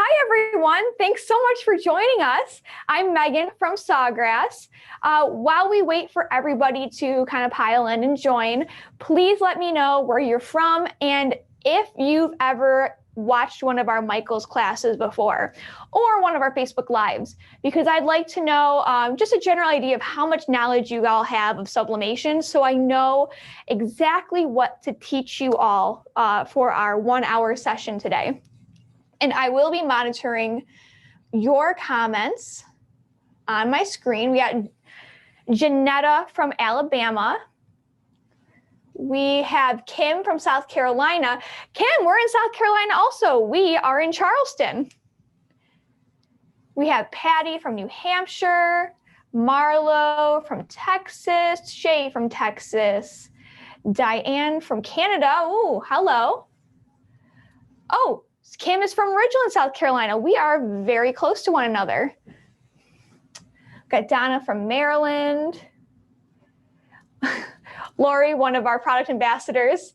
Hi, everyone. Thanks so much for joining us. I'm Megan from Sawgrass. While we wait for everybody to kind of pile in and join, please let me know where you're from and if you've ever watched one of our Michael's classes before or one of our Facebook Lives, because I'd like to know just a general idea of how much knowledge you all have of sublimation so I know exactly what to teach you all for our 1-hour session today. And I will be monitoring your comments on my screen. We got Janetta from Alabama. We have Kim from South Carolina. Kim, we're in South Carolina also. We are in Charleston. We have Patty from New Hampshire, Marlo from Texas, Shay from Texas, Diane from Canada. Ooh, hello. Oh, Kim is from Ridgeland, South Carolina. We are very close to one another. Got Donna from Maryland. Lori, one of our product ambassadors,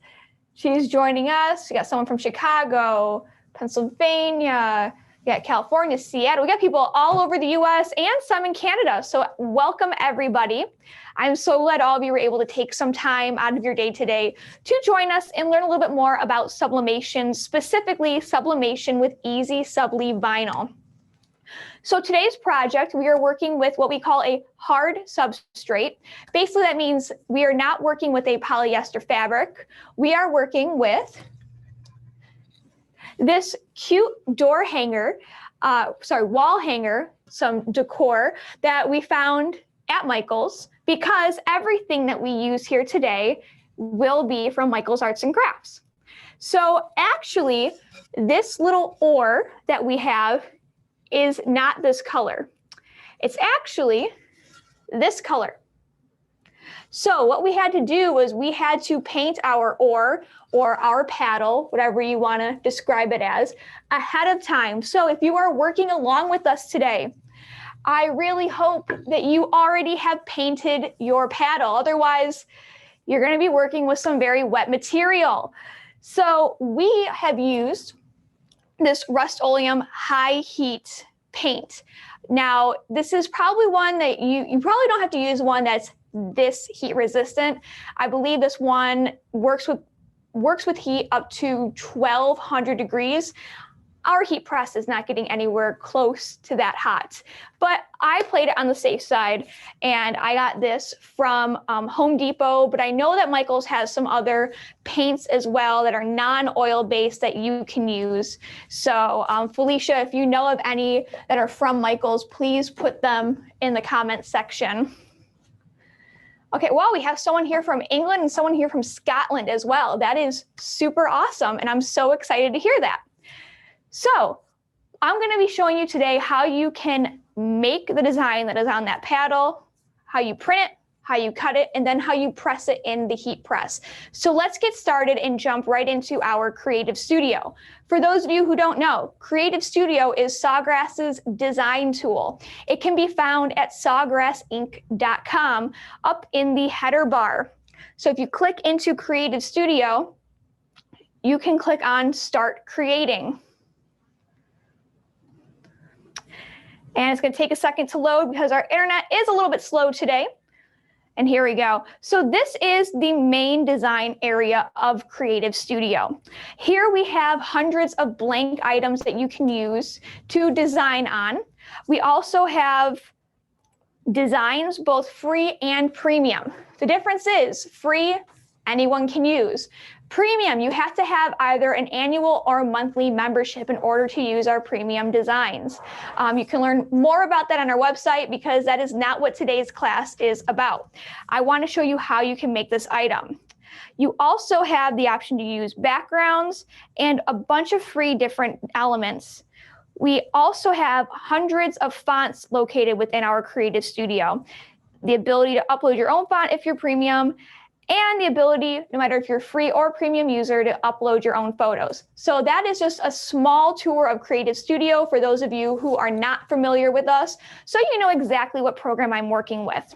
she's joining us. We got someone from Chicago, Pennsylvania, we got California, Seattle. We got people all over the US and some in Canada. So welcome everybody. I'm so glad all of you were able to take some time out of your day today to join us and learn a little bit more about sublimation, specifically sublimation with EasySubli Vinyl. So today's project, we are working with what we call a hard substrate. Basically, that means we are not working with a polyester fabric. We are working with this cute door hanger, wall hanger, some decor that we found at Michael's, because everything that we use here today will be from Michael's Arts and Crafts. So actually, this little oar that we have is not this color. It's actually this color. So what we had to do was we had to paint our oar or our paddle, whatever you want to describe it as, ahead of time. So if you are working along with us today, I really hope that you already have painted your paddle. Otherwise, you're going to be working with some very wet material. So we have used this Rust-Oleum high heat paint. Now, this is probably one that you probably don't have to use one that's this heat resistant. I believe this one works with heat up to 1200 degrees. Our heat press is not getting anywhere close to that hot, but I played it on the safe side and I got this from Home Depot, but I know that Michael's has some other paints as well that are non-oil based that you can use. So Felicia, if you know of any that are from Michael's, please put them in the comment section. Okay, well, we have someone here from England and someone here from Scotland as well. That is super awesome, and I'm so excited to hear that. So I'm going to be showing you today how you can make the design that is on that paddle, how you print it, how you cut it, and then how you press it in the heat press. So let's get started and jump right into our Creative Studio. For those of you who don't know, Creative Studio is Sawgrass's design tool. It can be found at sawgrassink.com up in the header bar. So if you click into Creative Studio, you can click on Start Creating. And it's going to take a second to load because our internet is a little bit slow today. And here we go. So this is the main design area of Creative Studio. Here we have hundreds of blank items that you can use to design on. We also have designs, both free and premium. The difference is free, anyone can use. Premium, you have to have either an annual or monthly membership in order to use our premium designs. You can learn more about that on our website because that is not what today's class is about. I want to show you how you can make this item. You also have the option to use backgrounds and a bunch of free different elements. We also have hundreds of fonts located within our Creative Studio. The ability to upload your own font if you're premium, and the ability, no matter if you're a free or premium user, to upload your own photos. So that is just a small tour of Creative Studio for those of you who are not familiar with us, so you know exactly what program I'm working with.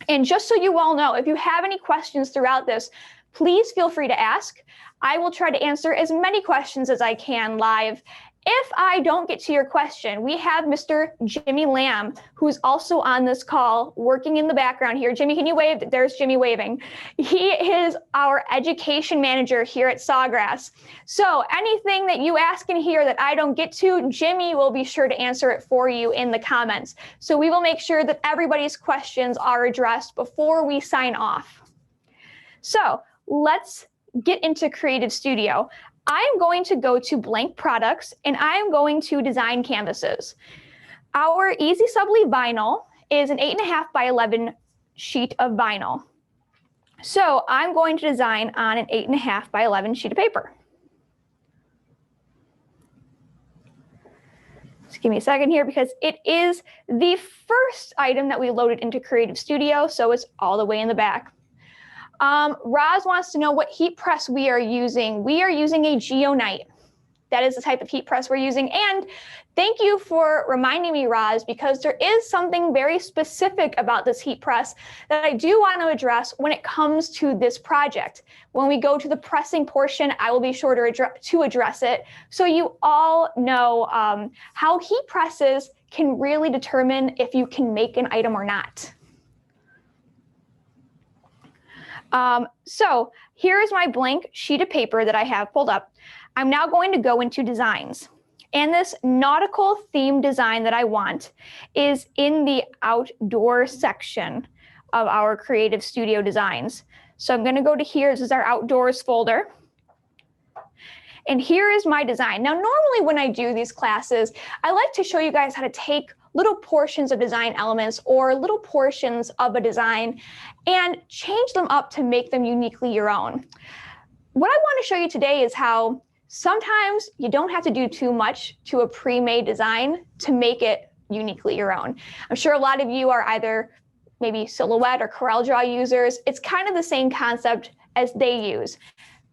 And just so you all know, if you have any questions throughout this, please feel free to ask. I will try to answer as many questions as I can live, If I don't get to your question, we have Mr. Jimmy Lamb, who's also on this call, working in the background here. Jimmy, can you wave? There's Jimmy waving. He is our education manager here at Sawgrass. So anything that you ask in here that I don't get to, Jimmy will be sure to answer it for you in the comments. So we will make sure that everybody's questions are addressed before we sign off. So let's get into Creative Studio. I am going to go to blank products and I am going to design canvases. Our EasySubli Vinyl is an 8.5 by 11 sheet of vinyl. So I'm going to design on an 8.5 by 11 sheet of paper. Just give me a second here because it is the first item that we loaded into Creative Studio, so it's all the way in the back. Roz wants to know what heat press we are using. We are using a Geonite. That is the type of heat press we're using. And thank you for reminding me, Roz, because there is something very specific about this heat press that I do want to address when it comes to this project. When we go to the pressing portion, I will be sure to address it. So you all know how heat presses can really determine if you can make an item or not. So here's my blank sheet of paper that I have pulled up. I'm now going to go into designs. And this nautical theme design that I want is in the outdoor section of our Creative Studio designs. So I'm going to go to here. This is our outdoors folder. And here is my design. Now, normally when I do these classes, I like to show you guys how to take little portions of design elements or little portions of a design and change them up to make them uniquely your own. What I want to show you today is how sometimes you don't have to do too much to a pre-made design to make it uniquely your own. I'm sure a lot of you are either maybe Silhouette or CorelDRAW users. It's kind of the same concept as they use.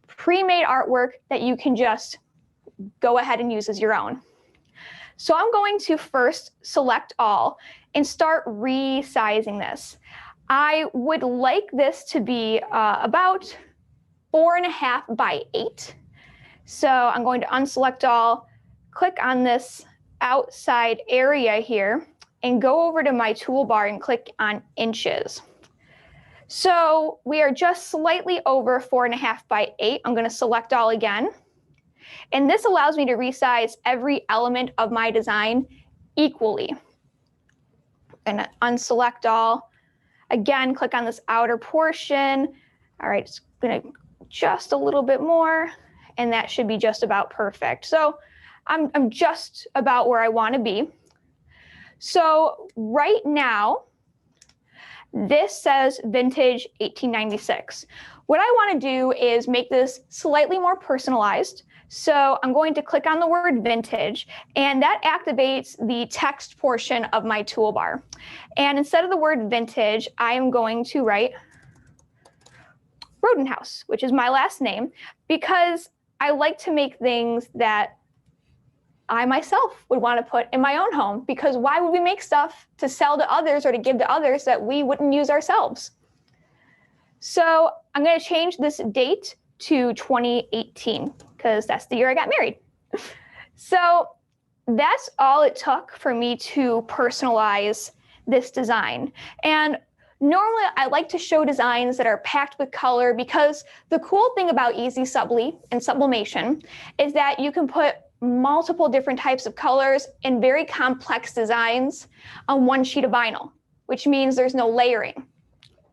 Pre-made artwork that you can just go ahead and use as your own. So I'm going to first select all and start resizing this. I would like this to be about 4.5 by 8. So I'm going to unselect all, click on this outside area here, and go over to my toolbar and click on inches. So we are just slightly over 4.5 by 8. I'm going to select all again. And this allows me to resize every element of my design equally. I'm going to unselect all. Again, click on this outer portion. All right, it's going to just a little bit more, and that should be just about perfect. So I'm just about where I want to be. So right now, this says vintage 1896. What I want to do is make this slightly more personalized. So I'm going to click on the word vintage, and that activates the text portion of my toolbar. And instead of the word vintage, I am going to write Rodenhouse, which is my last name, because I like to make things that I myself would want to put in my own home, because why would we make stuff to sell to others or to give to others that we wouldn't use ourselves? So I'm going to change this date to 2018 because that's the year I got married. So that's all it took for me to personalize this design. And normally I like to show designs that are packed with color, because the cool thing about EasySubli and Sublimation is that you can put multiple different types of colors and very complex designs on one sheet of vinyl, which means there's no layering.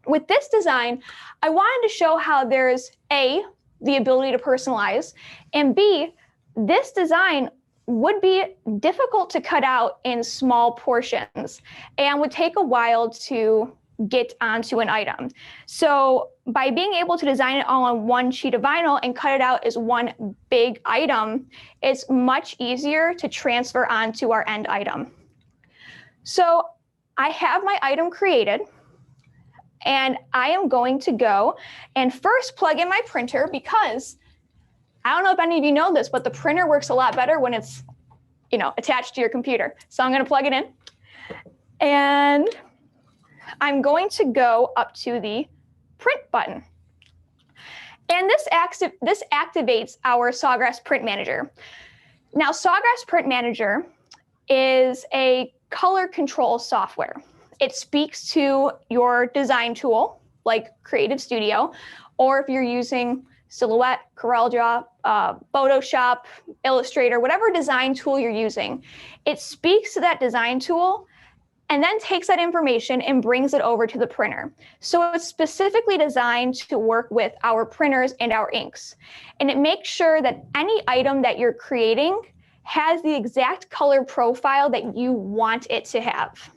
With this design, I wanted to show how there's A, the ability to personalize, and B, this design would be difficult to cut out in small portions and would take a while to get onto an item. So by being able to design it all on one sheet of vinyl and cut it out as one big item, it's much easier to transfer onto our end item. So I have my item created, and I am going to go and first plug in my printer, because I don't know if any of you know this, but the printer works a lot better when it's, attached to your computer. So I'm going to plug it in, and I'm going to go up to the print button. And this activates our Sawgrass Print Manager. Now, Sawgrass Print Manager is a color control software. It speaks to your design tool, like Creative Studio, or if you're using Silhouette, CorelDRAW, Photoshop, Illustrator, whatever design tool you're using, it speaks to that design tool and then takes that information and brings it over to the printer. So it's specifically designed to work with our printers and our inks. And it makes sure that any item that you're creating has the exact color profile that you want it to have.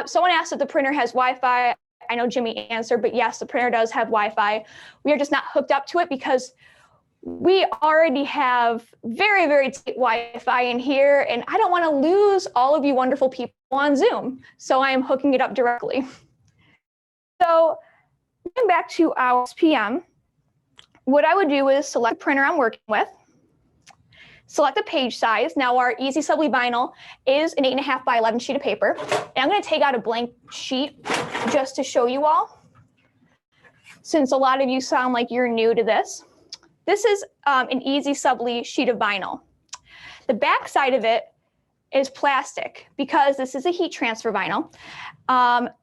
Someone asked if the printer has Wi-Fi. I know Jimmy answered, but yes, the printer does have Wi-Fi. We are just not hooked up to it because we already have very, very tight Wi-Fi in here, and I don't want to lose all of you wonderful people on Zoom. So I am hooking it up directly. So going back to our SPM, what I would do is select the printer I'm working with, select the page size. Now our EasySubli Vinyl is an 8.5 by 11 sheet of paper. And I'm going to take out a blank sheet just to show you all, since a lot of you sound like you're new to this. This is an EasySubli sheet of vinyl. The back side of it is plastic because this is a heat transfer vinyl.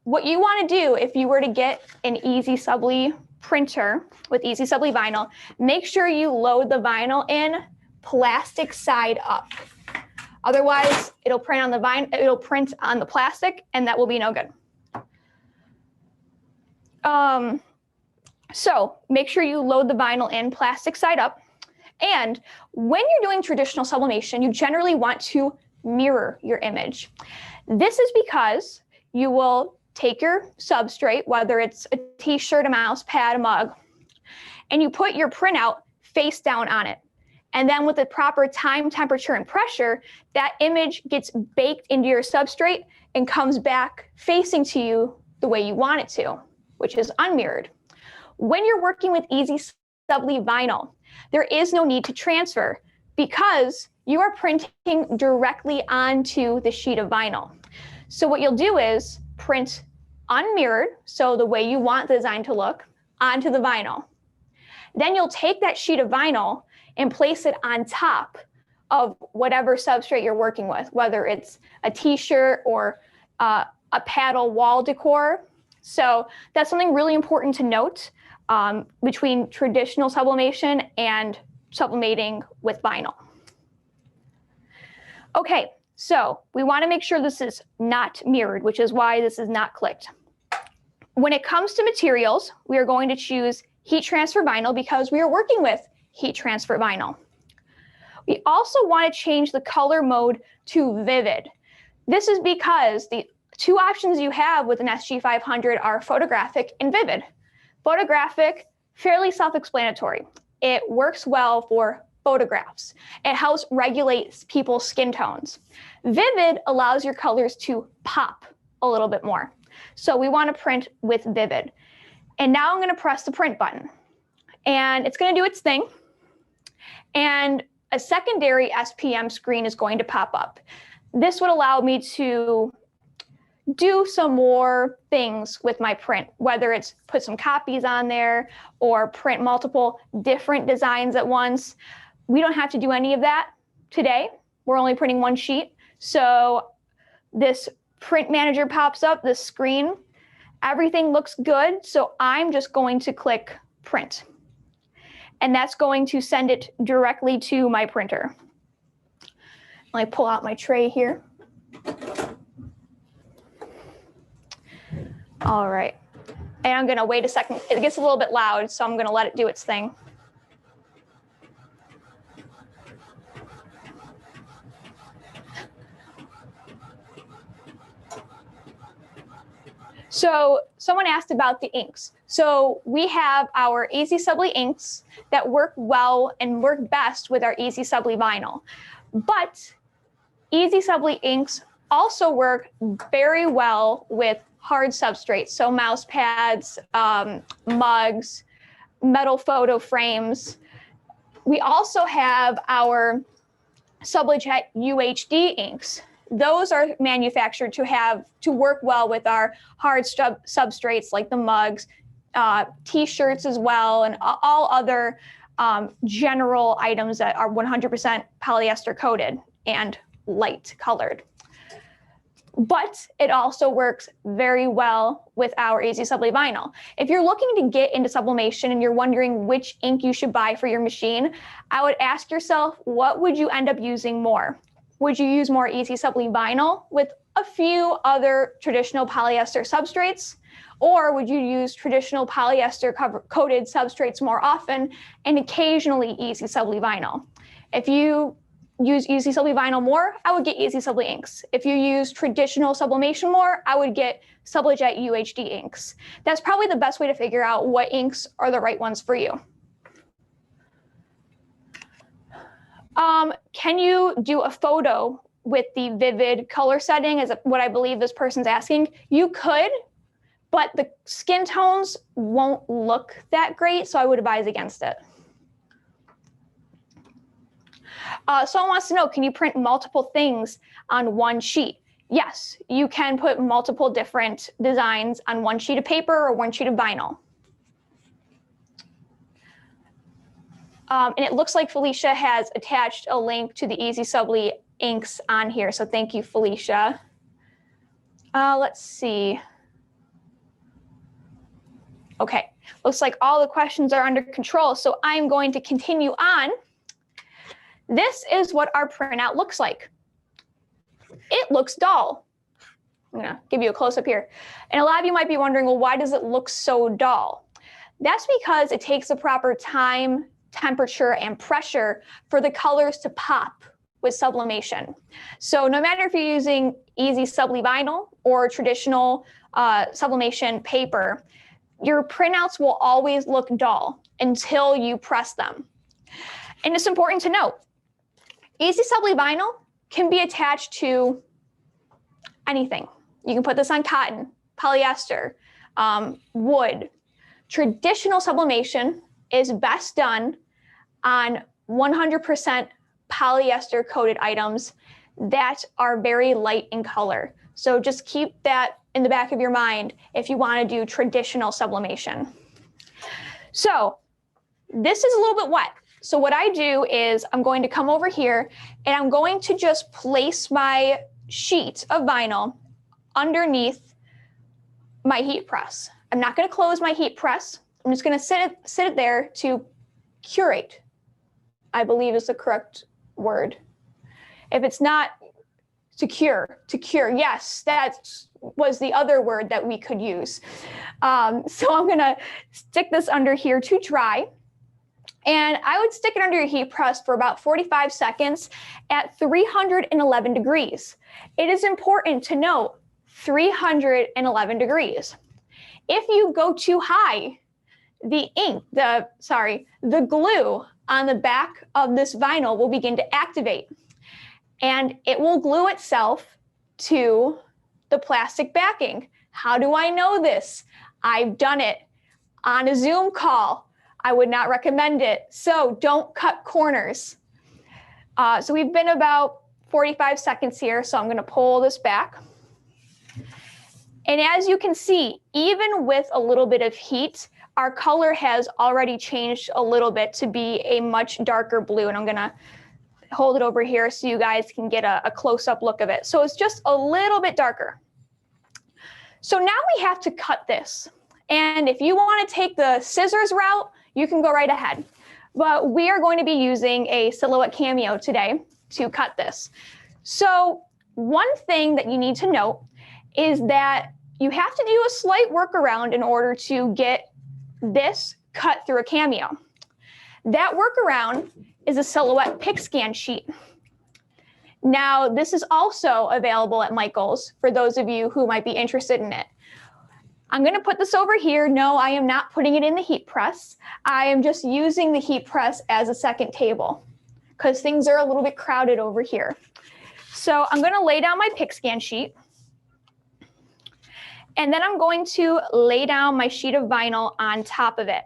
What you want to do if you were to get an EasySubli printer with EasySubli Vinyl, make sure you load the vinyl in plastic side up. Otherwise, it'll print on the it'll print on the plastic, and that will be no good. So make sure you load the vinyl in plastic side up. And when you're doing traditional sublimation, you generally want to mirror your image. This is because you will take your substrate, whether it's a t-shirt, a mouse pad, a mug, and you put your printout face down on it. And then with the proper time, temperature, and pressure, that image gets baked into your substrate and comes back facing to you the way you want it to, which is unmirrored. When you're working with EasySubli Vinyl, there is no need to transfer because you are printing directly onto the sheet of vinyl. So what you'll do is print unmirrored, so the way you want the design to look, onto the vinyl. Then you'll take that sheet of vinyl and place it on top of whatever substrate you're working with, whether it's a t-shirt or a paddle wall decor. So that's something really important to note between traditional sublimation and sublimating with vinyl. Okay, so we want to make sure this is not mirrored, which is why this is not clicked. When it comes to materials, we are going to choose heat transfer vinyl because we are working with heat transfer vinyl. We also want to change the color mode to vivid. This is because the two options you have with an SG500 are photographic and vivid. Photographic, fairly self-explanatory. It works well for photographs. It helps regulate people's skin tones. Vivid allows your colors to pop a little bit more. So we want to print with vivid. And now I'm going to press the print button. And it's going to do its thing. And a secondary SPM screen is going to pop up. This would allow me to do some more things with my print, whether it's put some copies on there or print multiple different designs at once. We don't have to do any of that today. We're only printing one sheet. So this print manager pops up, this screen, everything looks good. So I'm just going to click print. And that's going to send it directly to my printer. Let me pull out my tray here. All right, and I'm gonna wait a second. It gets a little bit loud, so I'm gonna let it do its thing. So someone asked about the inks. So we have our EasySubli inks that work well and work best with our EasySubli Vinyl. But EasySubli inks also work very well with hard substrates, so mouse pads, mugs, metal photo frames. We also have our SubliJet UHD inks. Those are manufactured to work well with our hard substrates like the mugs, t-shirts as well, and all other general items that are 100% polyester coated and light colored. But it also works very well with our EasySubli Vinyl. If you're looking to get into sublimation and you're wondering which ink you should buy for your machine, I would ask yourself, what would you end up using more? Would you use more EasySubli Vinyl with a few other traditional polyester substrates? Or would you use traditional polyester coated substrates more often and occasionally EasySubli Vinyl? If you use EasySubli Vinyl more, I would get EasySubli inks. If you use traditional sublimation more, I would get SubliJet UHD inks. That's probably the best way to figure out what inks are the right ones for you. Can you do a photo with the vivid color setting, is what I believe this person's asking? You could, but the skin tones won't look that great, so I would advise against it. Someone wants to know, can you print multiple things on one sheet? Yes, you can put multiple different designs on one sheet of paper or one sheet of vinyl. And it looks like Felicia has attached a link to the EasySubli inks on here, so thank you, Felicia. Let's see. Okay, looks like all the questions are under control, so I'm going to continue on. This is what our printout looks like. It looks dull. I'm gonna give you a close-up here. And a lot of you might be wondering, well, why does it look so dull? That's because it takes the proper time, temperature, and pressure for the colors to pop with sublimation. So no matter if you're using EasySubli Vinyl or traditional sublimation paper, your printouts will always look dull until you press them. And it's important to note, EasySubli Vinyl can be attached to anything. You can put this on cotton, polyester, wood. Traditional sublimation is best done on 100% polyester coated items that are very light in color. So just keep that in the back of your mind if you want to do traditional sublimation. So this is a little bit wet. So what I do is I'm going to come over here and I'm going to just place my sheet of vinyl underneath my heat press. I'm not going to close my heat press. I'm just going to sit it there to curate, I believe is the correct word. If it's not, to cure, yes, that was the other word that we could use. So I'm going to stick this under here to dry. And I would stick it under your heat press for about 45 seconds at 311 degrees. It is important to note 311 degrees. If you go too high, the glue on the back of this vinyl will begin to activate and it will glue itself to the plastic backing. How do I know this? I've done it on a Zoom call. I would not recommend it. So don't cut corners. So we've been about 45 seconds here. So I'm going to pull this back. And as you can see, even with a little bit of heat, our color has already changed a little bit to be a much darker blue. And I'm going to hold it over here so you guys can get a close-up look of it. So it's just a little bit darker. So now we have to cut this. And if you want to take the scissors route, you can go right ahead. But we are going to be using a Silhouette Cameo today to cut this. So one thing that you need to note is that you have to do a slight workaround in order to get this cut through a Cameo. That workaround is a Silhouette PixScan sheet. Now, this is also available at Michael's for those of you who might be interested in it. I'm going to put this over here. No, I am not putting it in the heat press. I am just using the heat press as a second table because things are a little bit crowded over here. So I'm going to lay down my PixScan sheet. And then I'm going to lay down my sheet of vinyl on top of it.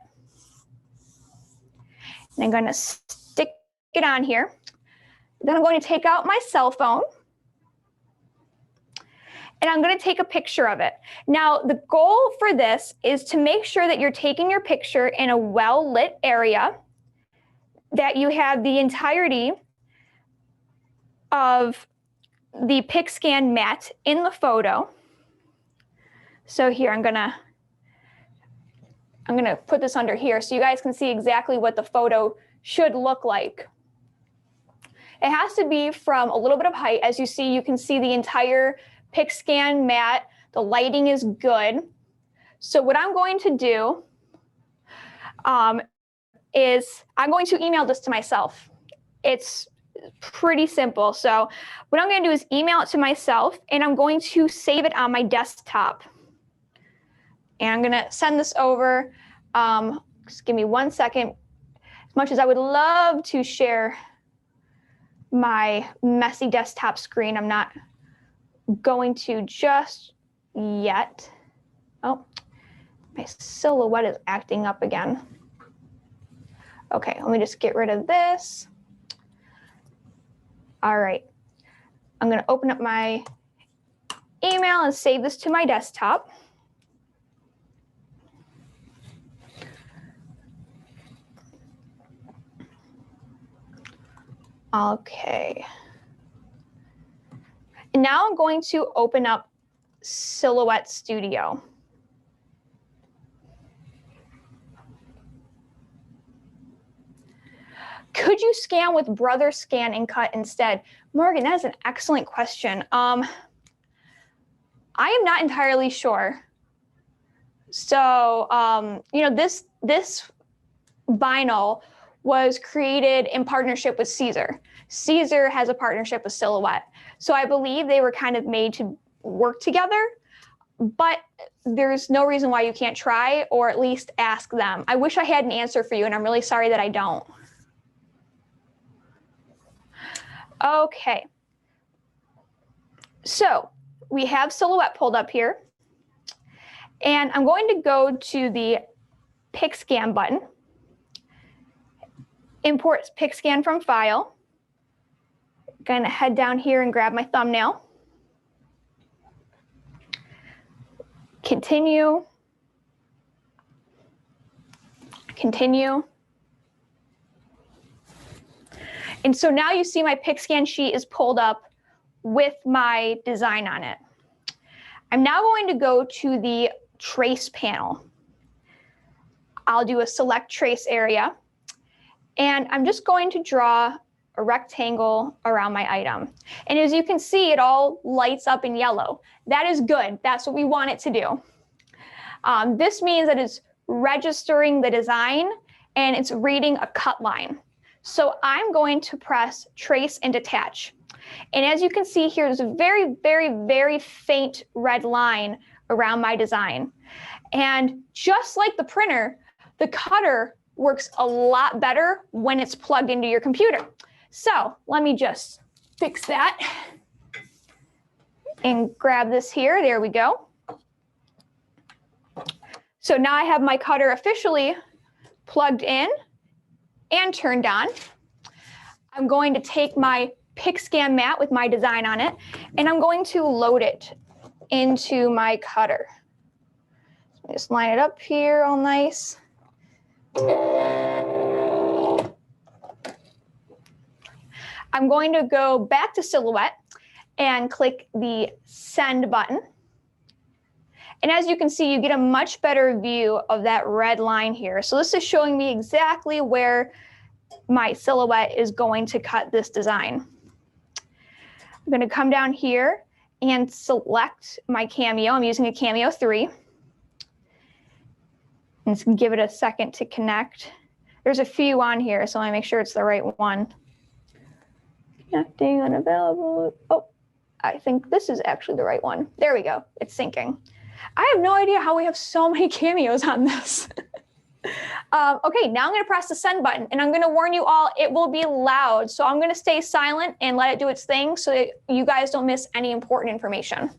And I'm going to stick it on here. Then I'm going to take out my cell phone. And I'm going to take a picture of it. Now, the goal for this is to make sure that you're taking your picture in a well-lit area that you have the entirety of the PixScan mat in the photo. So here, I'm gonna put this under here so you guys can see exactly what the photo should look like. It has to be from a little bit of height. As you see, you can see the entire PixScan mat. The lighting is good. So what I'm going to do is I'm going to email this to myself. It's pretty simple. So what I'm going to do is email it to myself, and I'm going to save it on my desktop. And I'm going to send this over. Just give me 1 second. As much as I would love to share my messy desktop screen, I'm not going to just yet. Oh, my silhouette is acting up again. Okay, let me just get rid of this. All right, I'm gonna open up my email and save this to my desktop. Okay. And now I'm going to open up Silhouette Studio. Could you scan with Brother Scan and Cut instead? Morgan, that is an excellent question. I am not entirely sure. So, you know, this vinyl was created in partnership with Caesar. Caesar has a partnership with Silhouette. So I believe they were kind of made to work together, but there's no reason why you can't try or at least ask them. I wish I had an answer for you, and I'm really sorry that I don't. Okay. So we have Silhouette pulled up here, and I'm going to go to the PixScan button. Import PixScan from file. Gonna head down here and grab my thumbnail. Continue. Continue. And so now you see my PixScan sheet is pulled up with my design on it. I'm now going to go to the trace panel. I'll do a select trace area. And I'm just going to draw a rectangle around my item. And as you can see, it all lights up in yellow. That is good. That's what we want it to do. This means that it's registering the design and it's reading a cut line. So I'm going to press Trace and Detach. And as you can see here, there's a very, very, very faint red line around my design. And just like the printer, the cutter works a lot better when it's plugged into your computer. So let me just fix that and grab this here. There we go. So now I have my cutter officially plugged in and turned on. I'm going to take my PixScan mat with my design on it, and I'm going to load it into my cutter. Just line it up here all nice. I'm going to go back to Silhouette and click the Send button. And as you can see, you get a much better view of that red line here. So this is showing me exactly where my Silhouette is going to cut this design. I'm going to come down here and select my Cameo. I'm using a Cameo 3. And just give it a second to connect. There's a few on here, so I make sure it's the right one. Connecting, unavailable. Oh, I think this is actually the right one. There we go. It's syncing. I have no idea how we have so many Cameos on this. Okay, now I'm going to press the Send button, and I'm going to warn you all, it will be loud. So I'm going to stay silent and let it do its thing so that you guys don't miss any important information.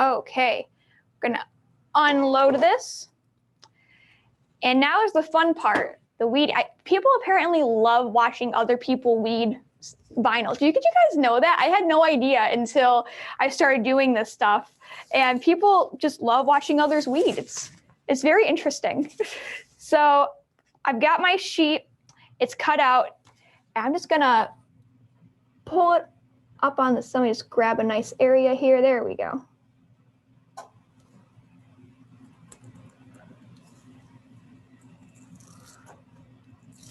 Okay, we're gonna unload this. And now is the fun part, the weed. People apparently love watching other people weed vinyls. Did you guys know that? I had no idea until I started doing this stuff. And people just love watching others weed. It's very interesting. So I've got my sheet, it's cut out. I'm just gonna pull it up on the, let me just grab a nice area here. There we go.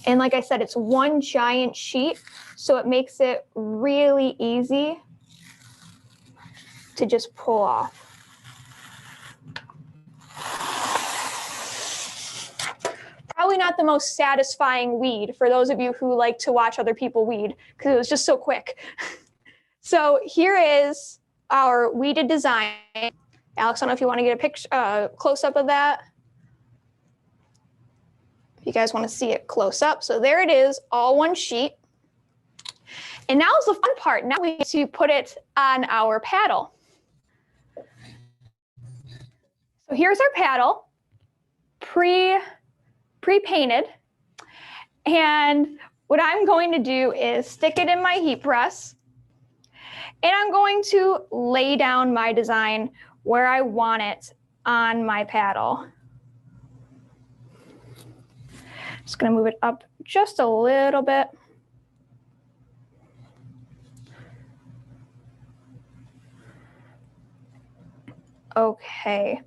And like I said, it's one giant sheet, so it makes it really easy to just pull off. Probably not the most satisfying weed for those of you who like to watch other people weed, because it was just so quick. So here is our weeded design. Alex, I don't know if you want to get a picture, close-up of that. If you guys want to see it close up. So there it is, all one sheet. And now is the fun part. Now we need to put it on our paddle. So here's our paddle, pre-painted. And what I'm going to do is stick it in my heat press. And I'm going to lay down my design where I want it on my paddle. Just gonna move it up just a little bit. Okay,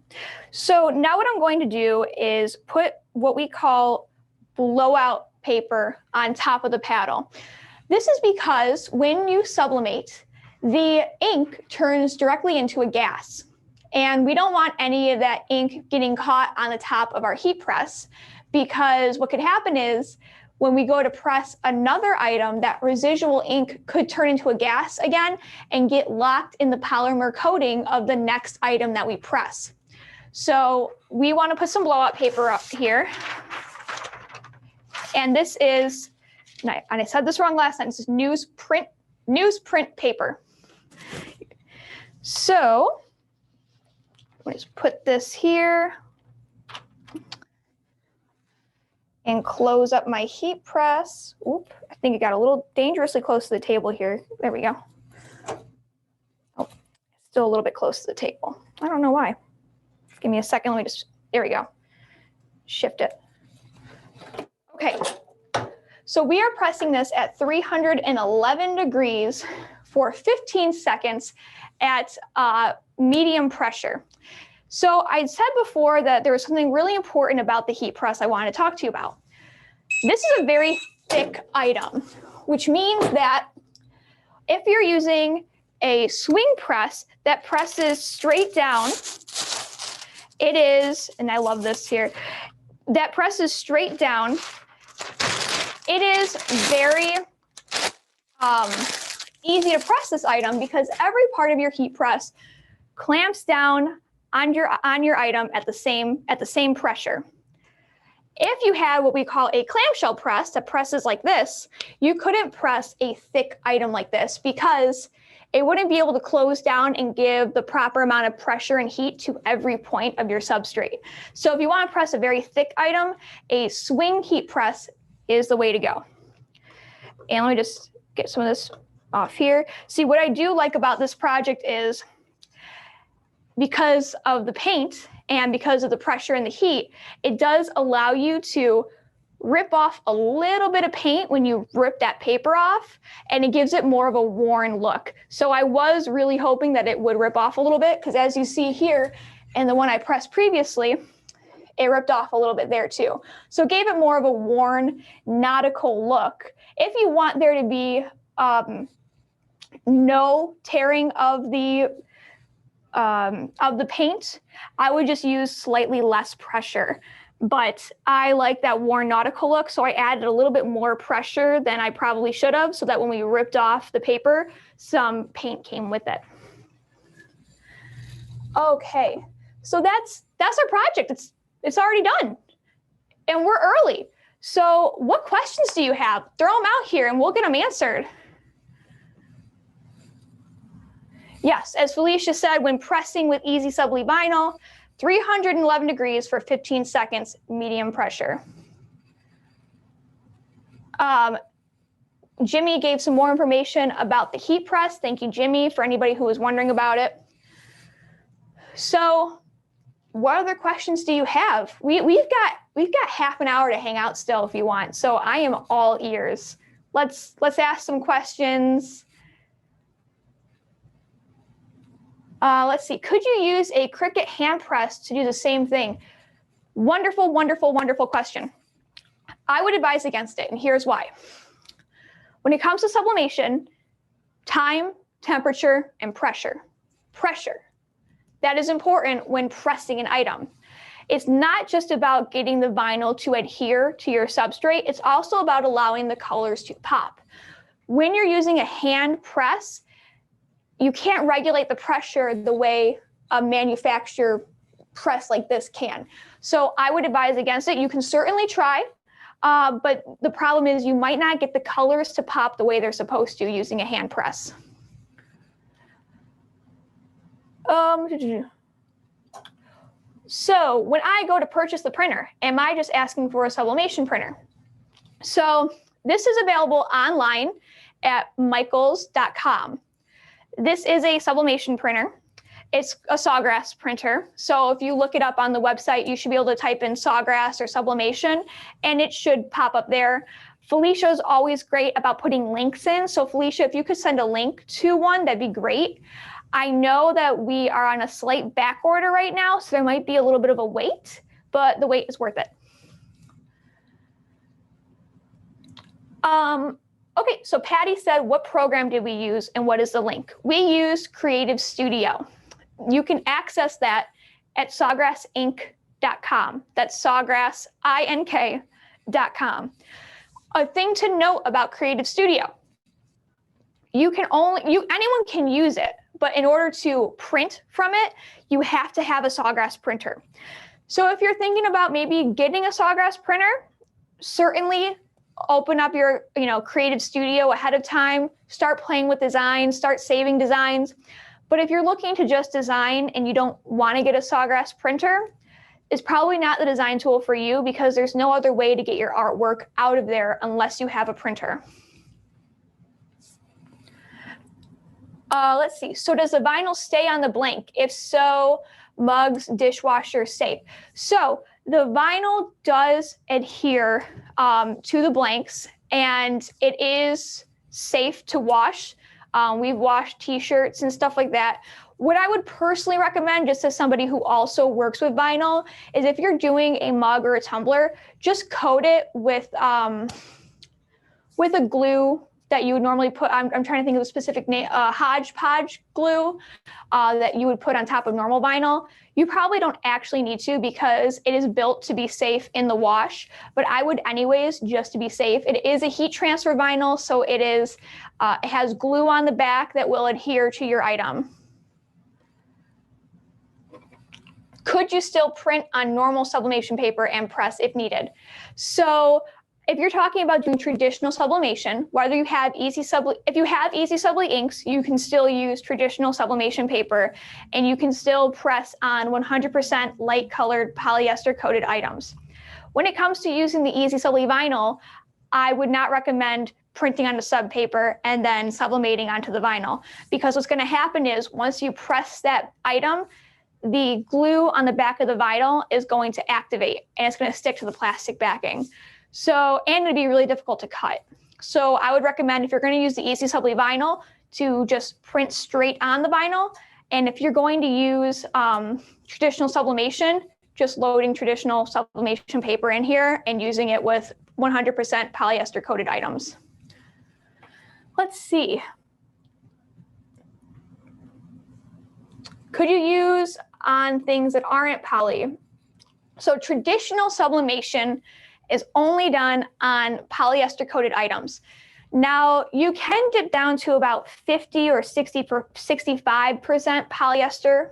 so now what I'm going to do is put what we call blowout paper on top of the paddle. This is because when you sublimate, the ink turns directly into a gas. And we don't want any of that ink getting caught on the top of our heat press, because what could happen is when we go to press another item, that residual ink could turn into a gas again and get locked in the polymer coating of the next item that we press. So we want to put some blowout paper up here. And this is, and I said this wrong last time, this is newsprint paper. So let me just put this here and close up my heat press. Oop, I think it got a little dangerously close to the table here. There we go. Oh, still a little bit close to the table. I don't know why. Give me a second, let me just, there we go. Shift it. Okay, so we are pressing this at 311 degrees for 15 seconds at medium pressure. So I said before that there was something really important about the heat press I wanted to talk to you about. This is a very thick item, which means that if you're using a swing press that presses straight down, it is, and I love this here, that presses straight down, it is very easy to press this item because every part of your heat press clamps down on your item at the same pressure. If you had what we call a clamshell press that presses like this, you couldn't press a thick item like this because it wouldn't be able to close down and give the proper amount of pressure and heat to every point of your substrate. So if you want to press a very thick item, a swing heat press is the way to go. And let me just get some of this off here. See, what I do like about this project is because of the paint and because of the pressure and the heat, it does allow you to rip off a little bit of paint when you rip that paper off, and it gives it more of a worn look. So I was really hoping that it would rip off a little bit, because as you see here, and the one I pressed previously, it ripped off a little bit there too. So it gave it more of a worn, nautical look. If you want there to be no tearing of the paint, I would just use slightly less pressure. But I like that worn nautical look, so I added a little bit more pressure than I probably should have, so that when we ripped off the paper, some paint came with it. Okay, so that's our project. It's already done, and we're early. So what questions do you have? Throw them out here, and we'll get them answered. Yes, as Felicia said, when pressing with EasySubli Vinyl, 311 degrees for 15 seconds, medium pressure. Jimmy gave some more information about the heat press. Thank you, Jimmy, for anybody who was wondering about it. So what other questions do you have? We've got half an hour to hang out still if you want. So I am all ears. Let's ask some questions. Let's see. Could you use a Cricut hand press to do the same thing? Wonderful, wonderful, wonderful question. I would advise against it, and here's why. When it comes to sublimation, time, temperature, and pressure. Pressure. That is important when pressing an item. It's not just about getting the vinyl to adhere to your substrate, it's also about allowing the colors to pop. When you're using a hand press, you can't regulate the pressure the way a manufacturer press like this can. So I would advise against it. You can certainly try, but the problem is you might not get the colors to pop the way they're supposed to using a hand press. So when I go to purchase the printer, am I just asking for a sublimation printer? So this is available online at michaels.com. This is a sublimation printer. It's a Sawgrass printer. So if you look it up on the website, you should be able to type in Sawgrass or sublimation, and it should pop up there. Felicia is always great about putting links in. So Felicia, if you could send a link to one, that'd be great. I know that we are on a slight back order right now, so there might be a little bit of a wait, but the wait is worth it. Okay, so Patty said, what program did we use and what is the link? We used Creative Studio. You can access that at sawgrassink.com. That's sawgrassink.com. A thing to note about Creative Studio, anyone can use it, but in order to print from it, you have to have a Sawgrass printer. So if you're thinking about maybe getting a Sawgrass printer, certainly open up your Creative Studio ahead of time, start playing with designs, start saving designs. But if you're looking to just design and you don't want to get a Sawgrass printer, it's probably not the design tool for you because there's no other way to get your artwork out of there unless you have a printer. Let's see. So does the vinyl stay on the blank? If so, mugs, dishwasher, safe. So the vinyl does adhere to the blanks, and it is safe to wash. We've washed t-shirts and stuff like that. What I would personally recommend, just as somebody who also works with vinyl, is if you're doing a mug or a tumbler, just coat it with a glue that you would normally put, I'm trying to think of a specific name, hodgepodge glue that you would put on top of normal vinyl. You probably don't actually need to because it is built to be safe in the wash, but I would anyways, just to be safe. It is a heat transfer vinyl, so it has glue on the back that will adhere to your item. Could you still print on normal sublimation paper and press if needed? So if you're talking about doing traditional sublimation, whether you have if you have EasySubli inks, you can still use traditional sublimation paper and you can still press on 100% light colored polyester coated items. When it comes to using the EasySubli vinyl, I would not recommend printing on the sub paper and then sublimating onto the vinyl, because what's going to happen is once you press that item, the glue on the back of the vinyl is going to activate and it's going to stick to the plastic backing. So, and it'd be really difficult to cut. So I would recommend if you're going to use the EasySubli vinyl to just print straight on the vinyl. And if you're going to use traditional sublimation, just loading traditional sublimation paper in here and using it with 100% polyester coated items. Let's see. Could you use on things that aren't poly? So traditional sublimation is only done on polyester coated items. Now you can dip down to about 50 or 65% polyester,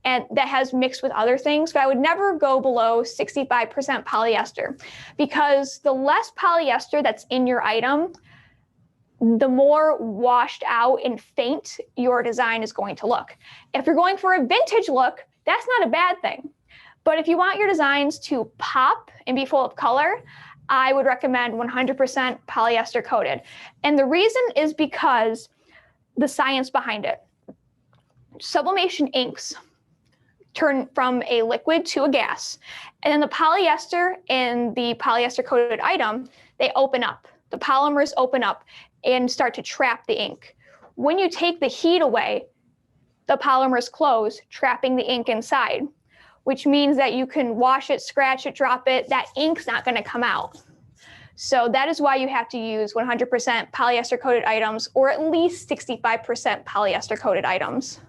and that has mixed with other things, but I would never go below 65% polyester, because the less polyester that's in your item, the more washed out and faint your design is going to look. If you're going for a vintage look, that's not a bad thing. But if you want your designs to pop and be full of color, I would recommend 100% polyester coated. And the reason is because the science behind it. Sublimation inks turn from a liquid to a gas. And then the polyester in the polyester coated item, they open up. The polymers open up and start to trap the ink. When you take the heat away, the polymers close, trapping the ink inside, which means that you can wash it, scratch it, drop it, that ink's not gonna come out. So that is why you have to use 100% polyester coated items, or at least 65% polyester coated items.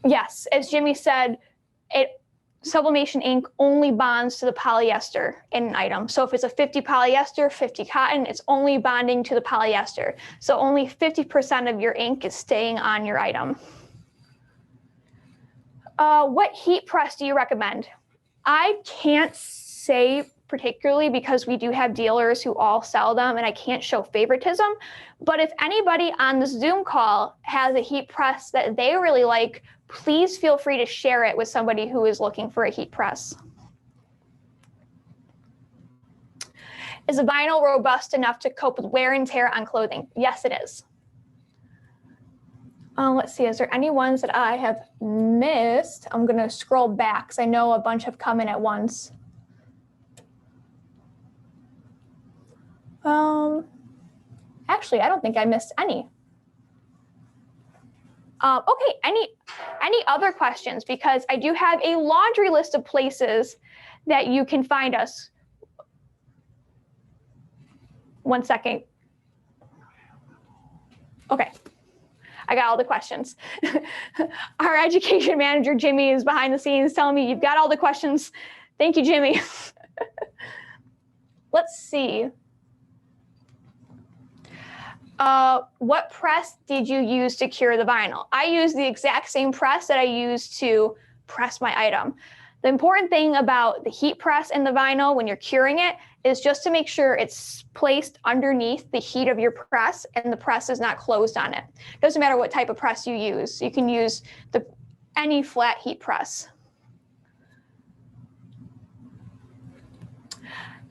Yes, as Jimmy said, sublimation ink only bonds to the polyester in an item. So if it's a 50 polyester, 50 cotton, it's only bonding to the polyester. So only 50% of your ink is staying on your item. What heat press do you recommend? I can't say particularly because we do have dealers who all sell them and I can't show favoritism. But if anybody on this Zoom call has a heat press that they really like, please feel free to share it with somebody who is looking for a heat press. Is the vinyl robust enough to cope with wear and tear on clothing? Yes, it is. Let's see, is there any ones that I have missed? I'm gonna scroll back because I know a bunch have come in at once. Actually, I don't think I missed any. Okay, any other questions? Because I do have a laundry list of places that you can find us. One second. Okay, I got all the questions. Our education manager, Jimmy, is behind the scenes telling me you've got all the questions. Thank you, Jimmy. Let's see. What press did you use to cure the vinyl? I used the exact same press that I used to press my item. The important thing about the heat press in the vinyl when you're curing it is just to make sure it's placed underneath the heat of your press and the press is not closed on it. Doesn't matter what type of press you use. You can use any flat heat press.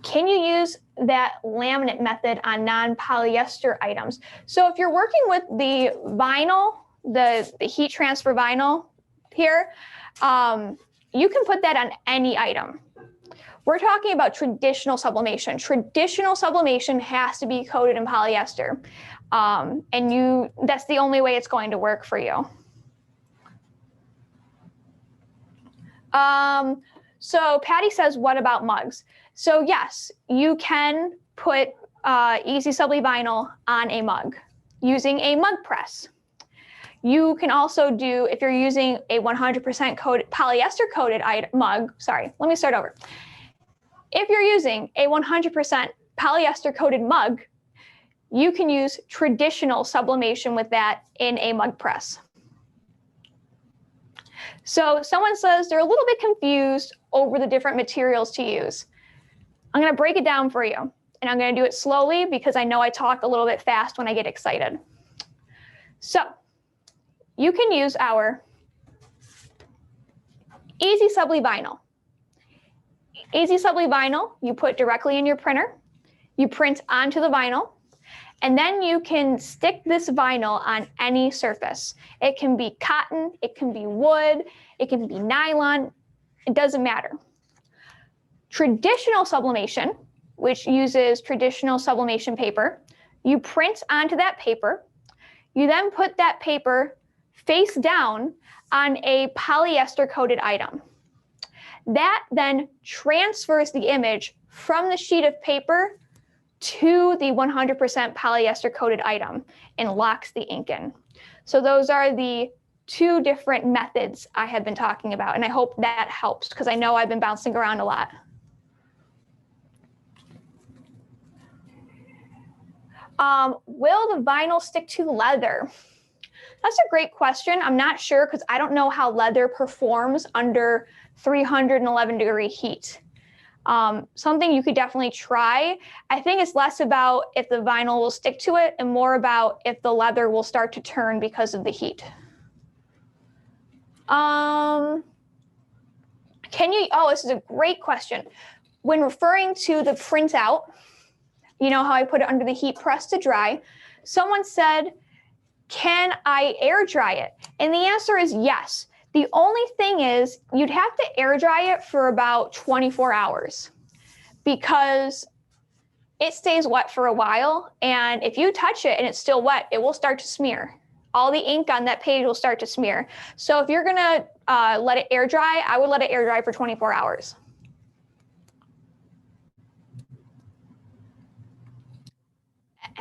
Can you use that laminate method on non-polyester items? So if you're working with the vinyl, the heat transfer vinyl here, you can put that on any item. We're talking about traditional sublimation. Traditional sublimation has to be coated in polyester. And that's the only way it's going to work for you. So Patty says, what about mugs? So yes, you can put EasySubli Vinyl on a mug using a mug press. You can also do, if you're using a 100% coated, polyester coated mug, sorry, let me start over. If you're using a 100% polyester coated mug, you can use traditional sublimation with that in a mug press. So someone says they're a little bit confused over the different materials to use. I'm gonna break it down for you, and I'm gonna do it slowly because I know I talk a little bit fast when I get excited. So you can use our EasySubli Vinyl. EasySubli Vinyl, you put directly in your printer, you print onto the vinyl, and then you can stick this vinyl on any surface. It can be cotton, it can be wood, it can be nylon, it doesn't matter. Traditional sublimation, which uses traditional sublimation paper, you print onto that paper, you then put that paper face down on a polyester coated item. That then transfers the image from the sheet of paper to the 100% polyester coated item and locks the ink in. So those are the two different methods I have been talking about, and I hope that helps because I know I've been bouncing around a lot. Will the vinyl stick to leather? That's a great question. I'm not sure because I don't know how leather performs under 311 degree heat. something you could definitely try. I think it's less about if the vinyl will stick to it and more about if the leather will start to turn because of the heat. Oh, this is a great question. When referring to the printout, you know how I put it under the heat press to dry, someone said, can I air dry it? And the answer is yes. The only thing is you'd have to air dry it for about 24 hours because it stays wet for a while. And if you touch it and it's still wet, it will start to smear. All the ink on that page will start to smear. So if you're gonna let it air dry, I would let it air dry for 24 hours.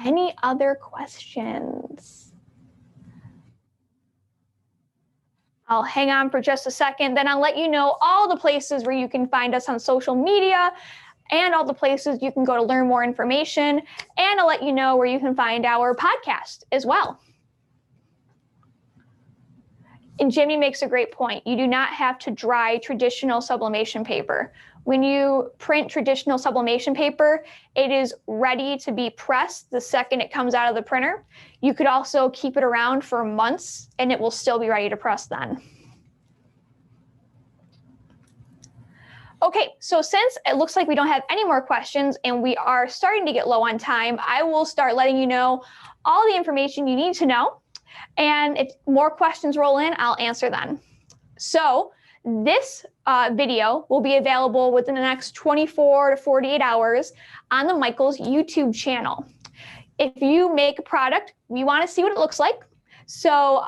Any other questions? I'll hang on for just a second, then I'll let you know all the places where you can find us on social media and all the places you can go to learn more information. And I'll let you know where you can find our podcast as well. And Jimmy makes a great point. You do not have to dry traditional sublimation paper. When you print traditional sublimation paper, it is ready to be pressed the second it comes out of the printer. You could also keep it around for months and it will still be ready to press then. Okay, so since it looks like we don't have any more questions and we are starting to get low on time, I will start letting you know all the information you need to know. And if more questions roll in, I'll answer them. So this video will be available within the next 24 to 48 hours on the Michaels YouTube channel. If you make a product, we want to see what it looks like. So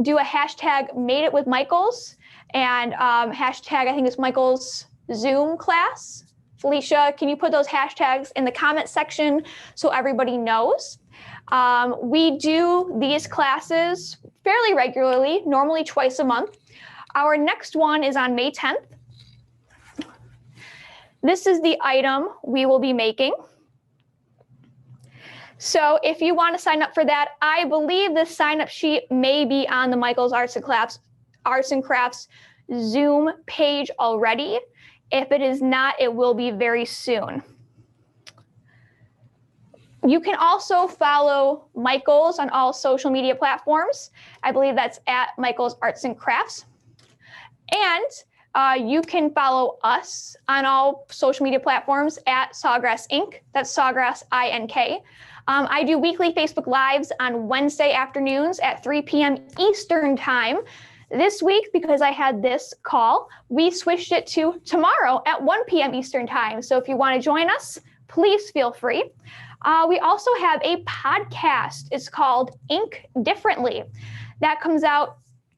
do a hashtag made it with Michaels and hashtag, I think it's Michaels Zoom class. Felicia, can you put those hashtags in the comment section so everybody knows? We do these classes fairly regularly, normally twice a month. Our next one is on May 10th. This is the item we will be making. So if you want to sign up for that, I believe the sign-up sheet may be on the Michaels Arts and Crafts Zoom page already. If it is not, it will be very soon. You can also follow Michaels on all social media platforms. I believe that's at Michaels Arts and Crafts. And you can follow us on all social media platforms at Sawgrass Ink. That's Sawgrass INK. I do weekly Facebook Lives on Wednesday afternoons at 3 p.m. Eastern Time. This week, because I had this call, we switched it to tomorrow at 1 p.m. Eastern Time. So if you want to join us, please feel free. We also have a podcast. It's called Ink Differently. That comes out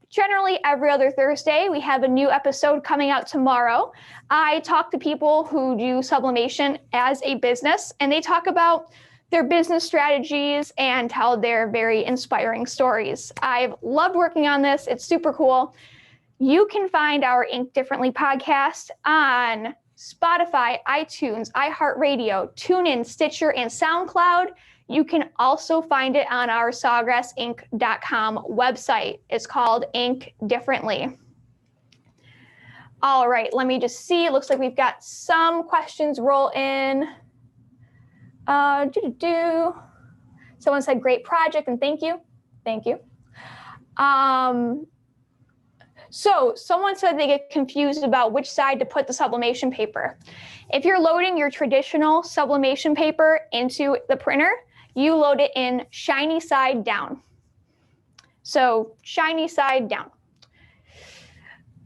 generally every other Thursday. We have a new episode coming out tomorrow. I talk to people who do sublimation as a business, and they talk about their business strategies and tell their very inspiring stories. I've loved working on this. It's super cool. You can find our Ink Differently podcast on Spotify, iTunes, iHeartRadio, TuneIn, Stitcher, and SoundCloud. You can also find it on our sawgrassink.com website. It's called Ink Differently. All right, let me just see. It looks like we've got some questions roll in. Someone said great project and thank you. Thank you. So someone said they get confused about which side to put the sublimation paper. If you're loading your traditional sublimation paper into the printer, you load it in shiny side down. So shiny side down.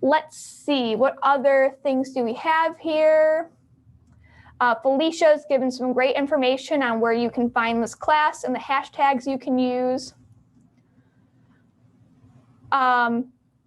Let's see, what other things do we have here? Felicia's given some great information on where you can find this class and the hashtags you can use.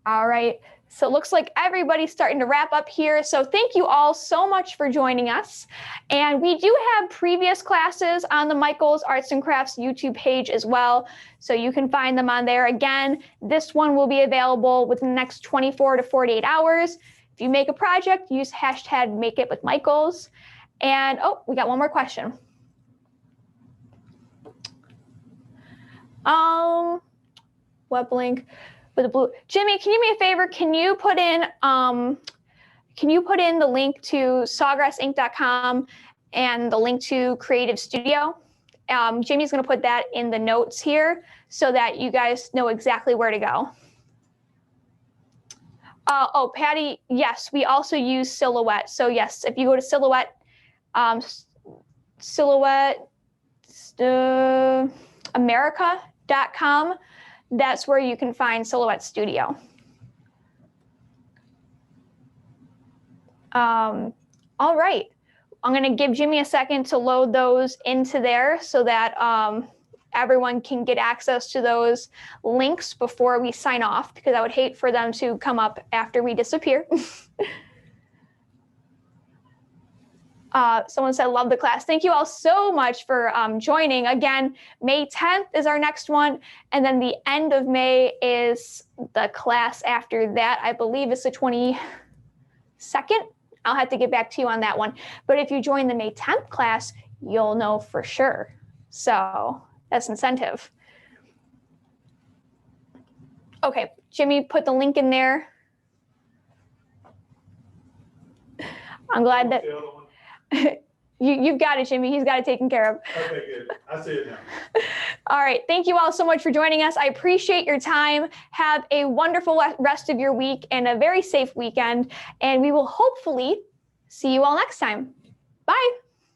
All right, so it looks like everybody's starting to wrap up here. So thank you all so much for joining us. And we do have previous classes on the Michaels Arts and Crafts YouTube page as well. So you can find them on there. Again, this one will be available within the next 24 to 48 hours. If you make a project, use hashtag Make It With Michaels. And oh, we got one more question. Web link with a blue. Jimmy, can you do me a favor? Can you put in can you put in the link to sawgrassink.com and the link to Creative Studio? Jimmy's going to put that in the notes here so that you guys know exactly where to go. Oh, Patty, yes, we also use Silhouette. So yes, if you go to Silhouette, America.com, that's where you can find Silhouette Studio. All right, I'm going to give Jimmy a second to load those into there so that everyone can get access to those links before we sign off, because I would hate for them to come up after we disappear. Someone said, love the class. Thank you all so much for joining. Again, May 10th is our next one. And then the end of May is the class after that. I believe it's the 22nd. I'll have to get back to you on that one. But if you join the May 10th class, you'll know for sure. So that's incentive. Okay, Jimmy put the link in there. I'm glad that you've got it, Jimmy. He's got it taken care of. Okay, good. I see it now. All right. Thank you all so much for joining us. I appreciate your time. Have a wonderful rest of your week and a very safe weekend. And we will hopefully see you all next time. Bye.